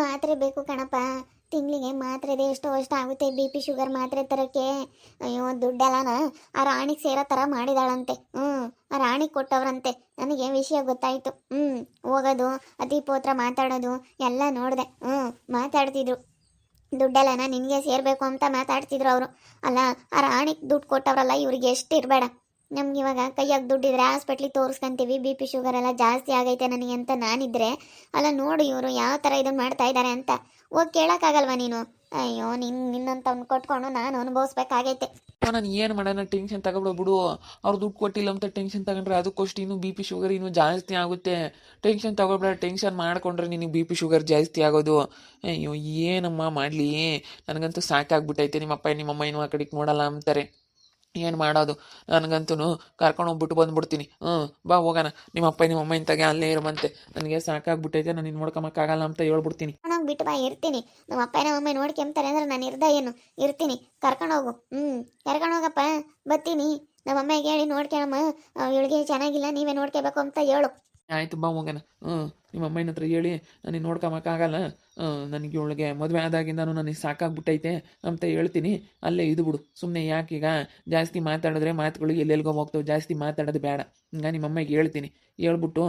ಮಾತ್ರೆ ಬೇಕು ಕಣಪ್ಪ. ತಿಂಗಳಿಗೆ ಮಾತ್ರೆದೆ ಎಷ್ಟೋ ಅಷ್ಟು ಆಗುತ್ತೆ. ಬಿ ಪಿ ಶುಗರ್ ಮಾತ್ರೆ ತರಕ್ಕೆ. ಅಯ್ಯೋ ದುಡ್ಡೆಲ್ಲನ ಆ ರಾಣಿಗೆ ಸೇರೋ ಥರ ಮಾಡಿದಾಳಂತೆ. ಆ ರಾಣಿಗೆ ಕೊಟ್ಟವ್ರಂತೆ. ನನಗೆ ವಿಷಯ ಗೊತ್ತಾಯ್ತು. ಹೋಗೋದು ಅತಿಪೋತ್ರ ಮಾತಾಡೋದು ಎಲ್ಲ ನೋಡಿದೆ. ಮಾತಾಡ್ತಿದ್ರು. ದುಡ್ಡೆಲ್ಲನ ನಿನಗೆ ಸೇರಬೇಕು ಅಂತ ಮಾತಾಡ್ತಿದ್ರು ಅವರು. ಅಲ್ಲ, ಆ ರಾಣಿಗೆ ದುಡ್ಡು ಕೊಟ್ಟವ್ರಲ್ಲ, ಇವ್ರಿಗೆ ಎಷ್ಟು ಇರಬೇಡ. ನಮ್ಗೆ ಇವಾಗ ಕೈಯಾಗ ದುಡ್ಡಿದ್ರೆ ಹಾಸ್ಪಿಟ್ಲಿಗೆ ತೋರಿಸ್ಕೊಂತೀವಿ. ಬಿ ಪಿ ಶುಗರ್ ಎಲ್ಲ ಜಾಸ್ತಿ ಆಗೈತೆ ನನಗೆ ಅಂತ ನಾನಿದ್ರೆ, ಅಲ್ಲ ನೋಡು ಇವರು ಯಾವ ಥರ ಇದನ್ನು ಮಾಡ್ತಾ ಇದ್ದಾರೆ ಅಂತ ಹೋಗಿ ಕೇಳೋಕ್ಕಾಗಲ್ವಾ ನೀನು? ಅಯ್ಯೋ ನಿನ್ನಂತವ್ನು ಕೊಟ್ಕೊಂಡು ನಾನು ಅನುಭವಿಸ್ಬೇಕಾಗೈತೆ. ನಾನು ಏನು ಮಾಡೋಣ, ಟೆನ್ಷನ್ ತಗೊಬಿಡು. ಅವ್ರು ದುಡ್ಡು ಕೊಟ್ಟಿಲ್ಲ ಅಂತ ಟೆನ್ಷನ್ ತಗೊಂಡ್ರೆ ಅದಕ್ಕೋಷ್ಟು ಇನ್ನೂ ಬಿ ಪಿ ಶುಗರ್ ಇನ್ನೂ ಜಾಸ್ತಿ ಆಗುತ್ತೆ. ಟೆನ್ಷನ್ ತಗೊಬೇಡ. ಟೆನ್ಷನ್ ಮಾಡ್ಕೊಂಡ್ರೆ ನಿನಗೆ ಬಿ ಪಿ ಶುಗರ್ ಜಾಸ್ತಿ ಆಗೋದು. ಅಯ್ಯೋ ಏನಮ್ಮ ಮಾಡಲಿ, ನನಗಂತೂ ಸಾಕಾಗ್ಬಿಟ್ಟೈತೆ. ನಿಮ್ಮಪ್ಪ ನಿಮ್ಮಮ್ಮ ಇನ್ನೂ ಆ ಕಡೆಗೆ ನೋಡಲ್ಲ ಅಂತಾರೆ. ಏನು ಮಾಡೋದು? ನನಗಂತೂ ಕರ್ಕೊಂಡೋಗ್ಬಿಟ್ಟು ಬಂದ್ಬಿಡ್ತೀನಿ. ಬಾ ಹೋಗೋಣ. ನಿಮ್ಮಪ್ಪ ನಿಮ್ಮಮ್ಮ ಇಂತಾಗೆ ಅಲ್ಲೇ ಇರುವಂತೆ. ನನಗೆ ಸಾಕಾಗ್ಬಿಟ್ಟೈತೆ, ನಾನು ಇನ್ನು ನೋಡ್ಕೊಂಬಕ್ಕಾಗಲ್ಲ ಅಂತ ಹೇಳ್ಬಿಡ್ತೀನಿ. ಕರ್ಕೊಂಡೋಗಿ ಬಿಟ್ಟು ಬಾ, ಇರ್ತೀನಿ. ನಮ್ಮ ಅಪ್ಪ ನಮ್ಮಮ್ಮ ನೋಡ್ಕೊಂತಾರೆ ಅಂದ್ರೆ ನಾನು ಏನು ಇರ್ತೀನಿ. ಕರ್ಕೊಂಡೋಗು. ಕರ್ಕೊಂಡೋಗಪ್ಪ, ಬರ್ತೀನಿ. ನಮ್ಮಮ್ಮಗೆ ಹೇಳಿ ನೋಡ್ಕೊಳಮ್ಮ, ಇವಳಿಗೆ ಚೆನ್ನಾಗಿಲ್ಲ, ನೀವೇ ನೋಡ್ಕೋಬೇಕು ಅಂತ ಹೇಳು. ಆಯಿತು, ಬಾ ಹೋಗೋಣ. ನಿಮ್ಮ ಅಮ್ಮನ ಹತ್ರ ಹೇಳಿ ನನಗೆ ನೋಡ್ಕೊಂಬಕ್ಕಾಗಲ್ಲ, ನನಗೆ ಇವಳಿಗೆ ಮದುವೆ ಆದಾಗಿಂದನೂ ನನಗೆ ಸಾಕಾಗ್ಬಿಟ್ಟೈತೆ ಅಂತ ಹೇಳ್ತೀನಿ. ಅಲ್ಲೇ ಇದು ಬಿಡು. ಸುಮ್ಮನೆ ಯಾಕೀಗ ಜಾಸ್ತಿ ಮಾತಾಡಿದ್ರೆ ಮಾತುಗಳು ಎಲ್ಲೆಲ್ಗೋ ಹೋಗ್ತವೆ. ಜಾಸ್ತಿ ಮಾತಾಡೋದು ಬೇಡ. ಹಿಂಗೆ ನಿಮ್ಮ ಅಮ್ಮಗೆ ಹೇಳ್ತೀನಿ. ಹೇಳ್ಬಿಟ್ಟು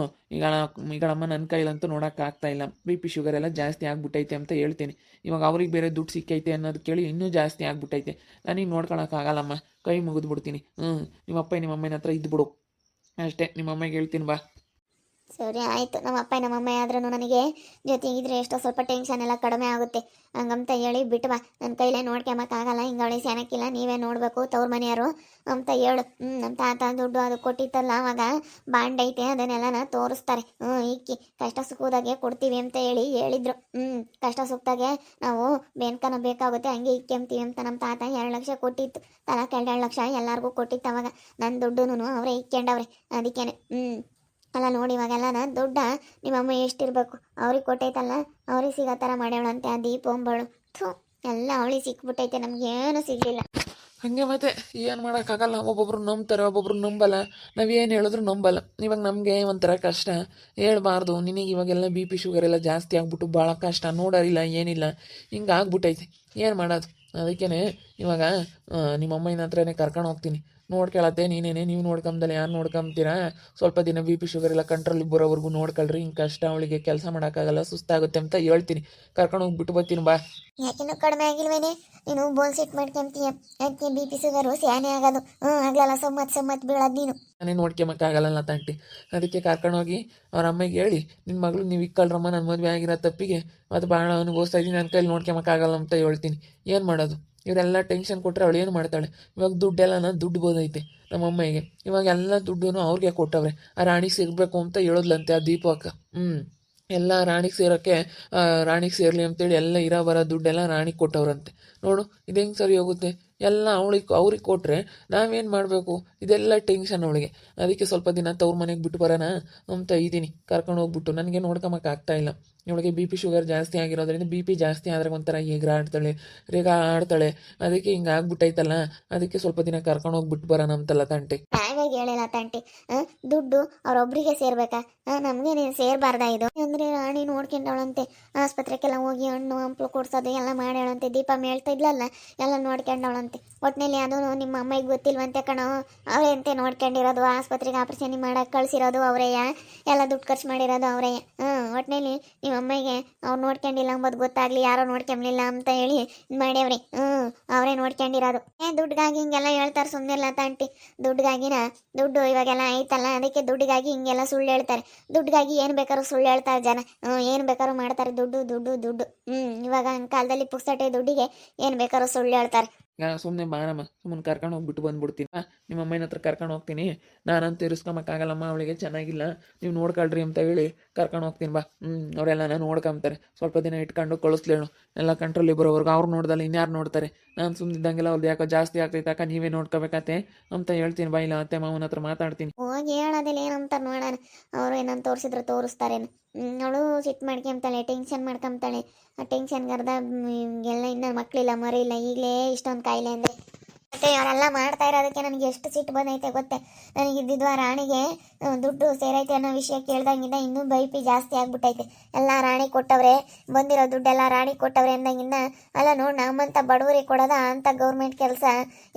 ಈಗಳಮ್ಮ ನನ್ನ ಕೈಲಂತೂ ನೋಡೋಕ್ಕಾಗ್ತಾ ಇಲ್ಲ, ಬಿ ಪಿ ಶುಗರ್ ಎಲ್ಲ ಜಾಸ್ತಿ ಆಗ್ಬಿಟ್ಟೈತೆ ಅಂತ ಹೇಳ್ತೀನಿ. ಇವಾಗ ಅವ್ರಿಗೆ ಬೇರೆ ದುಡ್ಡು ಸಿಕ್ಕೈತೆ ಅನ್ನೋದು ಕೇಳಿ ಇನ್ನೂ ಜಾಸ್ತಿ ಆಗ್ಬಿಟ್ಟೈತೆ. ನನಗೆ ನೋಡ್ಕೊಳಕ್ಕಾಗಲ್ಲಮ್ಮ, ಕೈ ಮುಗಿದ್ಬಿಡ್ತೀನಿ. ನಿಮ್ಮಪ್ಪ ನಿಮ್ಮಮ್ಮನ ಹತ್ರ ಇದ್ಬಿಡು ಅಷ್ಟೇ. ನಿಮ್ಮಮ್ಮಗೆ ಹೇಳ್ತೀನಿ, ಬಾ. ಸರಿ ಆಯಿತು. ನಮ್ಮ ಅಪ್ಪ ನಮ್ಮಮ್ಮ ಆದ್ರೂ ನನಗೆ ಜೊತೆಗಿದ್ರೆ ಎಷ್ಟೋ ಸ್ವಲ್ಪ ಟೆನ್ಷನ್ ಎಲ್ಲ ಕಡಿಮೆ ಆಗುತ್ತೆ. ಹಂಗಂತ ಹೇಳಿ ಬಿಟ್ಟು ಬಾ. ನನ್ನ ಕೈಲೇ ನೋಡ್ಕೊಂಬಕ್ಕಾಗಲ್ಲ, ಹಿಂಗವಳಿ ಸೆನಕ್ಕಿಲ್ಲ, ನೀವೇ ನೋಡಬೇಕು ತವ್ರ ಮನೆಯವರು ಅಂತ ಹೇಳು. ನಮ್ಮ ತಾತ ದುಡ್ಡು ಅದು ಕೊಟ್ಟಿತ್ತಲ್ಲ ಅವಾಗ ಬಾಂಡ್ ಐತೆ, ಅದನ್ನೆಲ್ಲ ತೋರಿಸ್ತಾರೆ. ಇಕ್ಕಿ ಕಷ್ಟ ಸುಖದಾಗೆ ಕೊಡ್ತೀವಿ ಅಂತ ಹೇಳಿದ್ರು. ಕಷ್ಟ ಸುಖದಾಗೆ ನಾವು ಬೇನ್ಕನ ಬೇಕಾಗುತ್ತೆ, ಹಂಗೆ ಇಕ್ಕೆಂತೀವಿ ಅಂತ ನಮ್ಮ ತಾತ 2 ಲಕ್ಷ ಕೊಟ್ಟಿತ್ತು. ತಲಾಕ್ 2 ಲಕ್ಷ ಎಲ್ಲರಿಗೂ ಕೊಟ್ಟಿತ್ತು ಅವಾಗ. ನನ್ನ ದುಡ್ಡು ಅವರೇ ಇಕ್ಕೊಂಡವ್ರೆ. ಅದಕ್ಕೇನೆ ಅಲ್ಲ ನೋಡಿ, ಇವಾಗೆಲ್ಲ ದುಡ್ಡ ನಿಮ್ಮಮ್ಮ ಎಷ್ಟಿರ್ಬೇಕು, ಅವ್ರಿಗೆ ಕೊಟ್ಟೈತಲ್ಲ, ಅವ್ರಿಗೆ ಸಿಗೋ ಥರ ಮಾಡ್ಯವಳಂತೆ ಆ ದೀಪಂಬಳು. ಎಲ್ಲ ಅವಳಿಗೆ ಸಿಕ್ಬಿಟ್ಟೈತೆ, ನಮಗೇನು ಸಿಗಲಿಲ್ಲ. ಹಾಗೆ ಮತ್ತೆ ಏನು ಮಾಡೋಕ್ಕಾಗಲ್ಲ. ಒಬ್ಬೊಬ್ರು ನಂಬ್ತಾರೆ, ಒಬ್ಬೊಬ್ರು ನಂಬಲ್ಲ. ನಾವೇನು ಹೇಳಿದ್ರು ನಂಬಲ್ಲ. ಇವಾಗ ನಮಗೆ ಒಂಥರ ಕಷ್ಟ. ಹೇಳ್ಬಾರ್ದು, ನಿನಗೆ ಇವಾಗೆಲ್ಲ ಬಿ ಪಿ ಶುಗರ್ ಎಲ್ಲ ಜಾಸ್ತಿ ಆಗ್ಬಿಟ್ಟು ಭಾಳ ಕಷ್ಟ. ನೋಡೋರಿಲ್ಲ ಏನಿಲ್ಲ, ಹಿಂಗೆ ಆಗ್ಬಿಟ್ಟೈತೆ. ಏನು ಮಾಡೋದು? ಅದಕ್ಕೇ ಇವಾಗ ನಿಮ್ಮಮ್ಮನ ಹತ್ರನೇ ಕರ್ಕೊಂಡು ಹೋಗ್ತೀನಿ. ನೋಡ್ಕೊಳತ್ತೆ ನೀನೇನೆ. ನೀವು ನೋಡ್ಕೊಂಬದಲ್ಲ ಯಾರು ನೋಡ್ಕೊಂತೀರಾ? ಸ್ವಲ್ಪ ದಿನ ಬಿ ಪಿ ಶುಗರ್ ಎಲ್ಲ ಕಂಟ್ರೋಲಿಗೆ ಬರೋವರೆಗೂ ನೋಡ್ಕೊಳ್ರಿ. ಹಿಂಗೆ ಕಷ್ಟ, ಅವಳಿಗೆ ಕೆಲಸ ಮಾಡೋಕ್ಕಾಗಲ್ಲ, ಸುಸ್ತಾಗುತ್ತೆ ಅಂತ ಹೇಳ್ತೀನಿ. ಕರ್ಕೊಂಡು ಹೋಗ್ಬಿಟ್ಟು ಬರ್ತೀನಿ, ಬಾ. ಯಾಕಿನ್ನೂ ಕಡಿಮೆ ಆಗಿಲ್ವೇನೆ? ನೀನು ಬೋಲ್ಸೆಟ್ ಮಾಡ್ಕೊಂತೀಯ, ಅದಕ್ಕೆ ಬಿ ಪಿ ಶುಗರು ಸ್ಯಾನೆ ಆಗೋದು. ಆಗಲ್ಲ, ಸಮ್ಮತ್ ಬೀಳೋದು ನೀನು. ನಾನೇ ನೋಡ್ಕೊಂಬಕ್ಕಾಗಲ್ಲ ತಂಟಿ. ಅದಕ್ಕೆ ಕರ್ಕೊಂಡೋಗಿ ಅವ್ರ ಅಮ್ಮಗೆ ಹೇಳಿ, ನಿನ್ನ ಮಗಳು ನೀವು ಇಕ್ಕಳ್ರಮ್ಮ, ನನ್ನ ಮದುವೆ ಆಗಿರೋ ತಪ್ಪಿಗೆ ಮತ್ತು ಭಾಳ ಅನುಭವಿಸ್ತಾ ಇದ್ದೀನಿ, ನನ್ನ ಕೈಲಿ ನೋಡ್ಕೊಂಬಕ್ಕಾಗಲ್ಲ ಅಂತ ಹೇಳ್ತೀನಿ. ಏನು ಮಾಡೋದು? ಇವರೆಲ್ಲ ಟೆನ್ಷನ್ ಕೊಟ್ಟರೆ ಅವಳು ಏನು ಮಾಡ್ತಾಳೆ? ಇವಾಗ ದುಡ್ಡೆಲ್ಲ ದುಡ್ಡು ಬೋದೈತೆ ನಮ್ಮ ಅಮ್ಮಗೆ. ಇವಾಗ ಎಲ್ಲ ದುಡ್ಡು ಅವ್ರಿಗೆ ಕೊಟ್ಟವ್ರೆ. ಆ ರಾಣಿ ಸಿಗಬೇಕು ಅಂತ ಹೇಳಿದ್ಲಂತೆ ಆ ದೀಪಕ್ಕ. ಎಲ್ಲ ರಾಣಿಗೆ ಸೇರೋಕ್ಕೆ, ರಾಣಿಗೆ ಸೇರಲಿ ಅಂತೇಳಿ ಎಲ್ಲ ಇರೋ ಬರೋ ದುಡ್ಡೆಲ್ಲ ರಾಣಿಗೆ ಕೊಟ್ಟವ್ರಂತೆ. ನೋಡು ಇದು ಹೆಂಗೆ ಸರಿ ಹೋಗುತ್ತೆ? ಎಲ್ಲ ಅವ್ರಿಗೆ ಕೊಟ್ಟರೆ ನಾವೇನು ಮಾಡಬೇಕು? ಇದೆಲ್ಲ ಟೆನ್ಷನ್ ಅವಳಿಗೆ. ಅದಕ್ಕೆ ಸ್ವಲ್ಪ ದಿನ ತವ್ರ ಮನೆಗೆ ಬಿಟ್ಟು ಬರೋಣ ಅಂತ ಇದ್ದೀನಿ. ಕರ್ಕೊಂಡು ಹೋಗ್ಬಿಟ್ಟು ನನಗೆ ನೋಡ್ಕೊಂಬಕ್ಕಾಗ್ತಾ ಇಲ್ಲ. ಇವಳಿಗೆ ಬಿ ಪಿ ಶುಗರ್ ಜಾಸ್ತಿ ಆಗಿರೋದ್ರಿಂದ ಬಿ ಪಿ ಜಾಸ್ತಿ ಆದರೆ ಒಂಥರ ರೇಗ ಆಡ್ತಾಳೆ. ಅದಕ್ಕೆ ಹಿಂಗೆ ಆಗ್ಬಿಟ್ಟೈತಲ್ಲ, ಅದಕ್ಕೆ ಸ್ವಲ್ಪ ದಿನ ಕರ್ಕೊಂಡು ಹೋಗ್ಬಿಟ್ಟು ಬರೋಣ ಅಂತಲ್ಲ ತಂಟೆ. ನಾವಾಗ ಹೇಳಿಲ್ಲ ತಂಟಿ, ದುಡ್ಡು ಅವ್ರೊಬ್ರಿಗೆ ಸೇರ್ಬೇಕಾ? ನಮಗೆ ನೀನು ಸೇರಬಾರ್ದಾ ಇದು? ಅಂದರೆ ರಾಣಿ ನೋಡ್ಕೊಂಡವಳಂತೆ, ಆಸ್ಪತ್ರೆಗೆಲ್ಲ ಹೋಗಿ ಹಣ್ಣು ಹಂಪ್ಲು ಕೊಡ್ಸೋದು ಎಲ್ಲ ಮಾಡ್ಯಾಳಂತೆ. ದೀಪ ಹೇಳ್ತಾ ಇದ್ಲಲ್ಲ, ಎಲ್ಲ ನೋಡ್ಕೊಂಡವಳಂತೆ. ಒಟ್ಟಿನಲ್ಲಿ ಅದು ನಿಮ್ಮ ಅಮ್ಮಗೆ ಗೊತ್ತಿಲ್ವಂತೆ ಕಣೋ, ಅವರೇ ಅಂತೆ ನೋಡ್ಕೊಂಡಿರೋದು. ಆಸ್ಪತ್ರೆಗೆ ಆಪರೇಷನ್ ಮಾಡಕ್ಕೆ ಕಳಿಸಿರೋದು ಅವರೇಯ, ಎಲ್ಲ ದುಡ್ಡು ಖರ್ಚು ಮಾಡಿರೋದು ಅವರೇಯ. ಒಟ್ಟಿನಲ್ಲಿ ನಿಮ್ಮ ಅಮ್ಮಗೆ ಅವ್ರು ನೋಡ್ಕೊಂಡಿಲ್ಲ ಅಂಬೋದು ಗೊತ್ತಾಗ್ಲಿ, ಯಾರೋ ನೋಡ್ಕೊಂಬಿಲ್ಲ ಅಂತ ಹೇಳಿ ಮಾಡ್ಯವ್ರಿ. ಅವರೇ ನೋಡ್ಕೊಂಡಿರೋದು. ದುಡ್ಡಿಗಾಗಿ ಹಿಂಗೆಲ್ಲ ಹೇಳ್ತಾರೆ, ಸುಮ್ಮನಿಲ್ಲ ತಂಟಿ. ದುಡ್ಡು ಇವಾಗೆಲ್ಲ ಐತಲ್ಲ, ಅದಕ್ಕೆ ದುಡ್ಡಿಗಾಗಿ ಹಿಂಗೆಲ್ಲ ಸುಳ್ಳು ಹೇಳ್ತಾರೆ. ದುಡ್ಡಿಗಾಗಿ ಏನು ಬೇಕಾದ್ರೂ ಸುಳ್ಳು ಹೇಳ್ತಾರೆ ಜನ. ಏನು ಬೇಕಾದ್ರೂ ಮಾಡ್ತಾರೆ. ದುಡ್ಡು. ಇವಾಗ ಕಾಲದಲ್ಲಿ ಪುಕ್ಸಟೆ ದುಡ್ಡಿಗೆ ಏನು ಬೇಕಾದ್ರೂ ಸುಳ್ಳು ಹೇಳ್ತಾರೆ. ಸುಮ್ಮನೆ ಬಾರಮ್ಮ, ಸುಮ್ಮನೆ ಕರ್ಕೊಂಡು ಹೋಗ್ಬಿಟ್ಟು ಬಂದ್ಬಿಡ್ತೀನಿ. ನಿಮ್ಮ ಅಮ್ಮನ ಹತ್ರ ಕರ್ಕೊಂಡು ಹೋಗ್ತೀನಿ. ನಾನಂತೂ ಇರಿಸ್ಕೊಂಬಕ್ಕಾಗಲ್ಲಮ್ಮ, ಅವಳಿಗೆ ಚೆನ್ನಾಗಿಲ್ಲ, ನೀವು ನೋಡ್ಕೊಳ್ರಿ ಅಂತ ಹೇಳಿ ಕರ್ಕೊಂಡು ಹೋಗ್ತೀನಿ. ಬಾ. ಅವರೆಲ್ಲ ನೋಡ್ಕೊಂತಾರೆ. ಸ್ವಲ್ಪ ದಿನ ಇಟ್ಕೊಂಡು ಕಳಿಸ್ಲೇಳು. ಎಲ್ಲ ಕಂಟ್ರೋಲಿಗೆ ಬರೋವರೆಗೂ. ಅವ್ರು ನೋಡ್ದಲ್ಲ ಇನ್ಯಾರು ನೋಡ್ತಾರೆ? ನಾನು ಸುಮ್ಮನಿದ್ದಂಗೆಲ್ಲ ಅವ್ರದ್ದು ಯಾಕೋ ಜಾಸ್ತಿ ಆಗ್ತೈತೆ ಅಕ್ಕ, ನೀವೇ ನೋಡ್ಕೋಬೇಕತ್ತೆ ಅಂತ ಹೇಳ್ತೀನಿ. ಬಾ, ಇಲ್ಲ ಅತ್ತೆ ಮಾವನ ಹತ್ರ ಮಾತಾಡ್ತೀನಿ. ಹೋಗಿ ಹೇಳೋದಿಲ್ಲ ಏನಂತ ನೋಡೋಣ. ಅವರು ಏನಂತ ತೋರಿಸಿದ್ರೆ ತೋರಿಸ್ತಾರೇನು. ಅವಳು ಸಿಟ್ಟು ಮಾಡ್ಕೊಂತಾಳೆ, ಟೆನ್ಷನ್ ಮಾಡ್ಕೊಂತಾಳೆ. ಆ ಟೆನ್ಷನ್ಗೆ ಅರ್ಧ ಎಲ್ಲ ಇನ್ನು ಮಕ್ಕಳಿಲ್ಲ ಮರಿ ಇಲ್ಲ, ಈಗಲೇ ಇಷ್ಟೊಂದು ಕಾಯಿಲೆ ಅಂದರೆ ಮತ್ತೆ ಅವರೆಲ್ಲ ಮಾಡ್ತಾ ಇರೋದಕ್ಕೆ ನನಗೆ ಎಷ್ಟು ಸಿಟ್ಟು ಬಂದೈತೆ ಗೊತ್ತೇ. ನನಗೆ ಇದ್ದಿದ್ದು ಆ ರಾಣಿಗೆ ದುಡ್ಡು ಸೇರೈತೆ ಅನ್ನೋ ವಿಷಯ ಕೇಳ್ದಂಗಿಂದ ಇನ್ನೂ ಬೈಪಿ ಜಾಸ್ತಿ ಆಗ್ಬಿಟ್ಟೈತೆ. ಎಲ್ಲ ರಾಣಿ ಕೊಟ್ಟವ್ರೆ, ಬಂದಿರೋ ದುಡ್ಡೆಲ್ಲ ರಾಣಿ ಕೊಟ್ಟವ್ರೆ ಅಂದಂಗಿಂದ ಅಲ್ಲ ನೋಡಿ, ನಮ್ಮಂತ ಬಡವರಿಗೆ ಕೊಡೋದ ಅಂತ ಗೌರ್ಮೆಂಟ್ ಕೆಲಸ.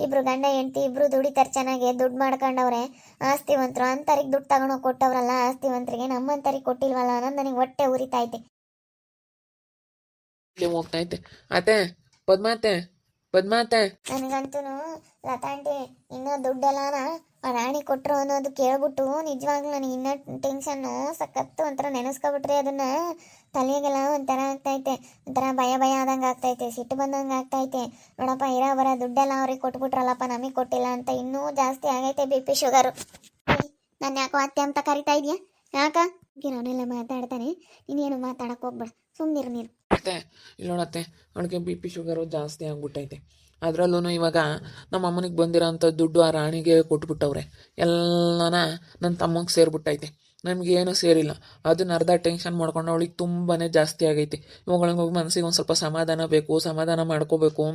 ಇಬ್ರು ಗಂಡ ಹೆಂಡತಿ ಇಬ್ರು ದುಡಿತಾರೆ, ಚೆನ್ನಾಗಿ ದುಡ್ಡು ಮಾಡ್ಕೊಂಡವ್ರೆ, ಆಸ್ತಿವಂತರು. ಅಂತರಿಗೆ ದುಡ್ಡು ತಗೊಂಡೋಗಿ ಕೊಟ್ಟವ್ರಲ್ಲ ಆಸ್ತಿವಂತರಿಗೆ, ನಮ್ಮಂತರಿಗೆ ಕೊಟ್ಟಿಲ್ವಲ್ಲ ಅನ್ನೋದು ನನಗೆ ಹೊಟ್ಟೆ ಉರಿತೈತೆ. ಹೋಗ್ತೈತೆ ಅತ್ತೆ, ಪದ್ಮಾತೆ, ಪದ್ಮಾತೆ. ನನಗಂತೂ ಲತಾಂಟಿ ಇನ್ನೂ ದುಡ್ಡೆಲ್ಲನ ರಾಣಿ ಕೊಟ್ಟರು ಅನ್ನೋದು ಕೇಳ್ಬಿಟ್ಟು ನಿಜವಾಗ್ಲೂ ನನಗೆ ಇನ್ನೂ ಟೆನ್ಷನ್ನು ಸಖತ್ತು. ಒಂಥರ ನೆನೆಸ್ಕೊಬಿಟ್ರೆ ಅದನ್ನ ತಲೆಗೆಲ್ಲ ಒಂಥರ ಆಗ್ತೈತೆ, ಒಂಥರ ಭಯ ಭಯ ಆದಂಗೆ ಆಗ್ತೈತೆ, ಸಿಟ್ಟು ಬಂದಂಗೆ ಆಗ್ತೈತೆ. ನೋಡಪ್ಪ, ಇರೋ ಬರ ದುಡ್ಡೆಲ್ಲ ಅವ್ರಿಗೆ ಕೊಟ್ಬಿಟ್ರಲ್ಲಪ್ಪ, ನಮಗೆ ಕೊಟ್ಟಿಲ್ಲ ಅಂತ ಇನ್ನೂ ಜಾಸ್ತಿ ಆಗೈತೆ ಬಿ ಪಿ ಶುಗರು. ನಾನು ಯಾಕೋ ಅತ್ತೆ ಅಂತ ಕರಿತಾ ಇದೆಯಾ? ಯಾಕ ಅವನೆಲ್ಲ ಮಾತಾಡ್ತಾನೆ, ನೀನೇನು ಮಾತಾಡಕ್ಕೆ ಹೋಗ್ಬೇಡ, ಸುಮ್ಮನಿರು ನೀನು. ಅತ್ತೆ ಇಲ್ಲಿ ನೋಡತ್ತೆ, ಅವಳಿಗೆ ಬಿ ಪಿ ಶುಗರು ಜಾಸ್ತಿ ಆಗ್ಬಿಟ್ಟೈತೆ. ಅದರಲ್ಲೂ ಇವಾಗ ನಮ್ಮ ಅಮ್ಮನಿಗೆ ಬಂದಿರೋಂಥ ದುಡ್ಡು ಆ ರಾಣಿಗೆ ಕೊಟ್ಬಿಟ್ಟವ್ರೆ. ಎಲ್ಲನ ನನ್ನ ತಮ್ಮಗೆ ಸೇರಿಬಿಟ್ಟೈತೆ, ನಮಗೇನು ಸೇರಿಲ್ಲ. ಅದನ್ನ ಅರ್ಧ ಟೆನ್ಷನ್ ಮಾಡ್ಕೊಂಡು ಅವಳಿಗೆ ತುಂಬಾ ಜಾಸ್ತಿ ಆಗೈತೆ. ಇವಾಗಳಿಗೆ ಹೋಗಿ ಮನಸ್ಸಿಗೆ ಒಂದು ಸ್ವಲ್ಪ ಸಮಾಧಾನ ಬೇಕು, ಸಮಾಧಾನ ಮಾಡ್ಕೋಬೇಕು,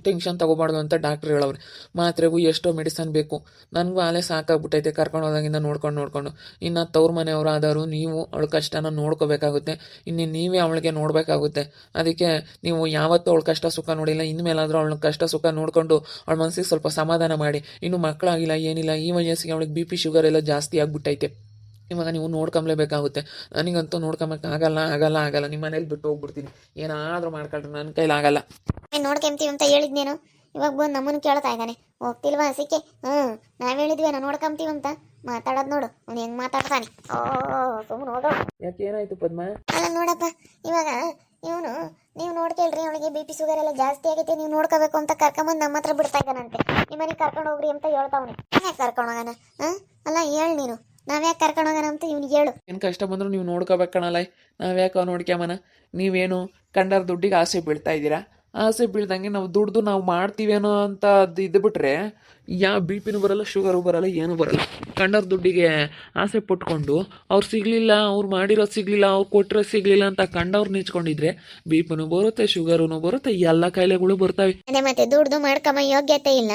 ಟೆನ್ಷನ್ ತೊಗೋಬಾರ್ದು ಅಂತ ಡಾಕ್ಟ್ರ್ ಹೇಳವ್ರೆ. ಮಾತ್ರೆಗೂ ಎಷ್ಟೋ ಮೆಡಿಸನ್ ಬೇಕು. ನನಗೂ ಆಲೇ ಸಾಕಾಗ್ಬಿಟ್ಟೈತೆ ಕರ್ಕೊಂಡು ಹೋದಾಗಿಂದ ನೋಡ್ಕೊಂಡು. ಇನ್ನು ತವ್ರ ಮನೆಯವರು ಆದವರು ನೀವು ಅವಳ ಕಷ್ಟನ ನೋಡ್ಕೋಬೇಕಾಗುತ್ತೆ. ಇನ್ನು ನೀವೇ ಅವಳಿಗೆ ನೋಡಬೇಕಾಗುತ್ತೆ. ಅದಕ್ಕೆ ನೀವು ಯಾವತ್ತೂ ಅವಳ ಕಷ್ಟ ಸುಖ ನೋಡಿಲ್ಲ, ಇನ್ಮೇಲಾದರೂ ಅವಳ ಕಷ್ಟ ಸುಖ ನೋಡಿಕೊಂಡು ಅವಳ ಮನಸ್ಸಿಗೆ ಸ್ವಲ್ಪ ಸಮಾಧಾನ ಮಾಡಿ. ಇನ್ನು ಮಕ್ಕಳಾಗಿಲ್ಲ ಏನಿಲ್ಲ, ಈ ವಯಸ್ಸಿಗೆ ಅವಳಿಗೆ ಬಿ ಪಿ ಶುಗರ್ ಎಲ್ಲ ಜಾಸ್ತಿ ಆಗ್ಬಿಟ್ಟೈತೆ. ಇವಾಗ ನೀವು ನೋಡ್ಕೊಂಬ್ಲೇಬೇಕಾಗುತ್ತೆ. ನನಗಂತೂ ಆಗಲ್ಲ. ನಿಮ್ಮ ಮನೇಲಿ ಬಿಟ್ಟು ಹೋಗ್ಬಿಡ್ತೀನಿ. ಏನಾದರೂ ಮಾಡ್ಕೊಳ್ರಿ, ನನ್ನ ಕೈಲಾಗಲ್ಲ. ನೋಡ್ಕೊಂತೀವಿ ಅಂತ ಹೇಳಿದ್ನೇನು, ಇವಾಗ ಬಂದು ನಮ್ಮನ್ನು ಕೇಳ್ತಾ ಇದ್ದಾನೆ. ಹೋಗ್ತಿಲ್ವಾ ಹಸಿಕೆ? ನಾವ್ ಹೇಳಿದ್ವೇನೋ ನೋಡ್ಕೊಂತೀವಿ ಅಂತ. ಮಾತಾಡೋದು ನೋಡು, ಅವ್ನು ಹೆಂಗ್ ಮಾತಾಡ್ತಾನೆ. ಸುಮ್ಮನೆ ಹೋಗೋ. ಯಾಕೆ ಏನಾಯ್ತು ಪದ್ಮ? ಅಲ್ಲ ನೋಡಪ್ಪ, ಇವಾಗ ಇವನು ನೀವು ನೋಡ್ಕೇಳ್ರಿ, ಅವಳಿಗೆ ಬಿ ಪಿ ಶುಗರ್ ಎಲ್ಲ ಜಾಸ್ತಿ ಆಗೈತೆ, ನೀವು ನೋಡ್ಕೋಬೇಕು ಅಂತ ಕರ್ಕೊಂಬಂದು ನಮ್ಮ ಹತ್ರ ಬಿಡ್ತಾ ಇದ್ದಾನಂತೆ. ನಿಮ್ಮನೆಗೆ ಕರ್ಕೊಂಡು ಹೋಗ್ರಿ ಅಂತ ಹೇಳ್ತಾವನೆ. ಯಾಕೆ ಕರ್ಕೊಂಡು ಹೋಗೋಣ? ಅಲ್ಲ ಹೇಳು ನೀನು, ನಾವ್ಯಾಕೆ ಕರ್ಕೊಂಡು ಹೋಗೋಣ ಅಂತ ಇವ್ನಿಗೆ ಹೇಳು. ಏನು ಕಷ್ಟ ಬಂದರೂ ನೀವು ನೋಡ್ಕೋಬೇಕಣಲ್ಲ, ನಾವ್ಯಾಕೆ ನೋಡ್ಕ್ಯಾಮನ? ನೀವೇನು ಕಂಡರ ದುಡ್ಡಿಗೆ ಆಸೆ ಬೀಳ್ತಾ ಇದ್ದೀರಾ? ಆಸೆ ಬೀಳ್ದಂಗೆ ನಾವು ದುಡ್ದು ನಾವು ಮಾಡ್ತೀವೇನೋ ಅಂತ ಅದು ಇದು ಬಿಟ್ರೆ ಯಾವ ಬಿ ಪಿನೂ ಬರಲ್ಲ, ಶುಗರು ಬರಲ್ಲ, ಏನೂ ಬರಲ್ಲ. ಕಂಡರ ದುಡ್ಡಿಗೆ ಆಸೆ ಪಟ್ಕೊಂಡು ಅವ್ರು ಸಿಗಲಿಲ್ಲ, ಅವ್ರು ಮಾಡಿರೋದು ಸಿಗಲಿಲ್ಲ, ಅವ್ರು ಕೊಟ್ಟಿರೋದು ಸಿಗಲಿಲ್ಲ ಅಂತ ಕಂಡವ್ರು ನಿಂಚ್ಕೊಂಡಿದ್ರೆ ಬಿ ಪಿನೂ ಬರುತ್ತೆ, ಶುಗರೂ ಬರುತ್ತೆ, ಎಲ್ಲ ಕಾಯಿಲೆಗಳು ಬರ್ತವೆ. ಅದೇ ಮತ್ತೆ ದುಡ್ದು ಮಾಡ್ಕೊಂಬ ಯೋಗ್ಯತೆ ಇಲ್ಲ,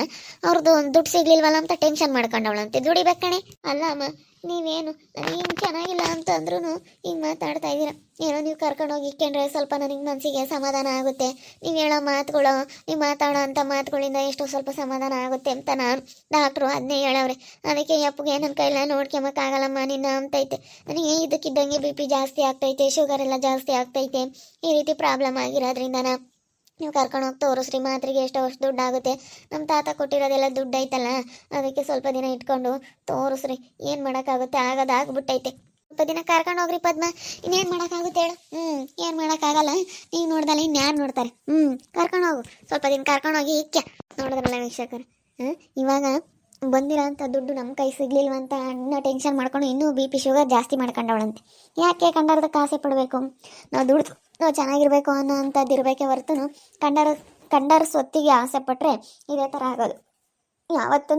ಅವ್ರದ್ದು ದುಡ್ಡು ಸಿಗ್ಲಿಲ್ವಲ್ಲ ಅಂತ ಟೆನ್ಷನ್ ಮಾಡ್ಕೊಂಡವಳಂತೆ. ದುಡಿಬೇಕಣೆ. ಅಲ್ಲ ಅಮ್ಮ, ನೀವೇನು ನನಗೇನು ಚೆನ್ನಾಗಿಲ್ಲ ಅಂತ ಅಂದ್ರೂ ಹಿಂಗೆ ಮಾತಾಡ್ತಾ ಇದ್ದೀರಾ. ಏನೋ ನೀವು ಕರ್ಕೊಂಡೋಗಿ ಇಕ್ಕೊಂಡ್ರೆ ಸ್ವಲ್ಪ ನನಗೆ ಮನಸ್ಸಿಗೆ ಸಮಾಧಾನ ಆಗುತ್ತೆ. ನೀವು ಹೇಳೋ ಮಾತುಗಳು, ನೀವು ಮಾತಾಡೋ ಅಂಥ ಮಾತುಗಳಿಂದ ಎಷ್ಟೋ ಸ್ವಲ್ಪ ಸಮಾಧಾನ ಆಗುತ್ತೆ ಅಂತ ನಾನು ಡಾಕ್ಟ್ರು ಅದನ್ನೇ ಹೇಳವ್ರೆ. ಅದಕ್ಕೆ ಯಪ್ಪಗೆ ನನ್ನ ಕೈಲ ನೋಡ್ಕೊಂಬಕ್ಕಾಗಲ್ಲಮ್ಮ ನಿನ್ನ ಅಂತೈತೆ. ನನಗೆ ಇದಕ್ಕಿದ್ದಂಗೆ ಬಿ ಪಿ ಜಾಸ್ತಿ ಆಗ್ತೈತೆ, ಶುಗರ್ ಎಲ್ಲ ಜಾಸ್ತಿ ಆಗ್ತೈತೆ. ಈ ರೀತಿ ಪ್ರಾಬ್ಲಮ್ ಆಗಿರೋದ್ರಿಂದ ನೀವು ಕರ್ಕೊಂಡು ಹೋಗಿ ತೋರಿಸ್ರಿ, ಮಾತ್ರೆಗೆ ಎಷ್ಟೋ ಅಷ್ಟು ದುಡ್ಡು ಆಗುತ್ತೆ. ನಮ್ಮ ತಾತ ಕೊಟ್ಟಿರೋದೆಲ್ಲ ದುಡ್ಡು ಐತಲ್ಲ, ಅದಕ್ಕೆ ಸ್ವಲ್ಪ ದಿನ ಇಟ್ಕೊಂಡು ತೋರಿಸ್ರಿ. ಏನು ಮಾಡೋಕ್ಕಾಗುತ್ತೆ, ಆಗೋದಾಗ್ಬಿಟ್ಟೈತೆ. ಸ್ವಲ್ಪ ದಿನ ಕರ್ಕೊಂಡು ಹೋಗ್ರಿ ಪದ್ಮ, ಇನ್ನೇನು ಮಾಡೋಕ್ಕಾಗುತ್ತೆ ಹೇಳು? ಏನು ಮಾಡೋಕ್ಕಾಗಲ್ಲ. ನೀವು ನೋಡ್ದಲ್ಲ ಇನ್ಯಾರು ನೋಡ್ತಾರೆ? ಕರ್ಕೊಂಡು ಹೋಗು, ಸ್ವಲ್ಪ ದಿನ ಕರ್ಕೊಂಡು ಹೋಗಿ ಇಕ್ಕ. ನೋಡಿದ್ರಲ್ಲ ವೀಕ್ಷಕರು, ಇವಾಗ ಬಂದಿರೋ ಅಂಥ ದುಡ್ಡು ನಮ್ಮ ಕೈ ಸಿಗ್ಲಿಲ್ವಂತ ಇನ್ನೂ ಟೆನ್ಷನ್ ಮಾಡ್ಕೊಂಡು ಇನ್ನೂ ಬಿ ಪಿ ಶುಗರ್ ಜಾಸ್ತಿ ಮಾಡ್ಕೊಂಡವಳಂತೆ. ಯಾಕೆ ಕಂಡಾರದಕ್ಕೆ ಆಸೆ ಪಡಬೇಕು? ನಾವು ದುಡ್ದು ನಾವು ಚೆನ್ನಾಗಿರ್ಬೇಕು ಅನ್ನೋ ಅಂಥದ್ದು ಇರಬೇಕೆ ಹೊರತು ಕಂಡರ ಸ್ವತ್ತಿಗೆ ಆಸೆ ಪಟ್ಟರೆ ಇದೇ ಥರ ಆಗೋದು. ಯಾವತ್ತೂ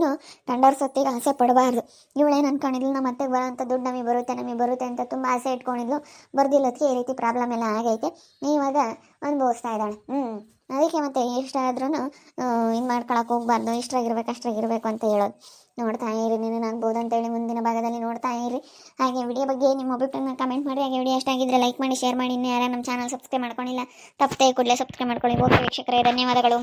ಕಂಡರ ಸ್ವತ್ತಿಗೆ ಆಸೆ ಪಡಬಾರ್ದು. ಇವಳೇನು ಅನ್ಕೊಂಡಿದ್ಲು, ನಮ್ಮ ಅತ್ತೆಗೆ ಬರೋಂಥ ದುಡ್ಡು ನಮಗೆ ಬರುತ್ತೆ ಅಂತ ತುಂಬ ಆಸೆ ಇಟ್ಕೊಂಡಿದ್ಲು. ಬರ್ದಿಲ್ಲದಕ್ಕೆ ಈ ರೀತಿ ಪ್ರಾಬ್ಲಮ್ ಎಲ್ಲ ಆಗೈತೆ. ಇವಾಗ ಅನುಭವಿಸ್ತಾ ಇದ್ದಾಳೆ. ಅದಕ್ಕೆ ಮತ್ತೆ ಎಷ್ಟಾದ್ರೂ ಇದು ಮಾಡ್ಕೊಳಕ್ಕೆ ಹೋಗ್ಬಾರ್ದು, ಅಷ್ಟಾಗಿರ್ಬೇಕು ಅಂತ ಹೇಳೋದು. ನೋಡ್ತಾ ಇರಿ, ನೀನು ಆಗ್ಬೋದು ಅಂತೇಳಿ ಮುಂದಿನ ಭಾಗದಲ್ಲಿ ನೋಡ್ತಾ ಇರಿ. ಹಾಗೆ ವಿಡಿಯೋ ಬಗ್ಗೆ ನಿಮ್ಮ ಅಭಿಪ್ರಾಯನ ಕಮೆಂಟ್ ಮಾಡಿ. ಹಾಗೆ ವಿಡಿಯೋ ಎಷ್ಟಾಗಿದ್ದರೆ ಲೈಕ್ ಮಾಡಿ, ಶೇರ್ ಮಾಡಿ. ಇನ್ನು ಯಾರು ನಮ್ಮ ಚಾನಲ್ ಸಬ್ಸ್ಕ್ರೈಬ್ ಮಾಡ್ಕೊಂಡಿಲ್ಲ, ತಪ್ಪದೆ ಕೂಡಲೇ ಸಬ್ಸ್ಕ್ರೈಬ್ ಮಾಡ್ಕೊಳ್ಳಿ. ಓಕೆ ವೀಕ್ಷಕರೇ, ಧನ್ಯವಾದಗಳು.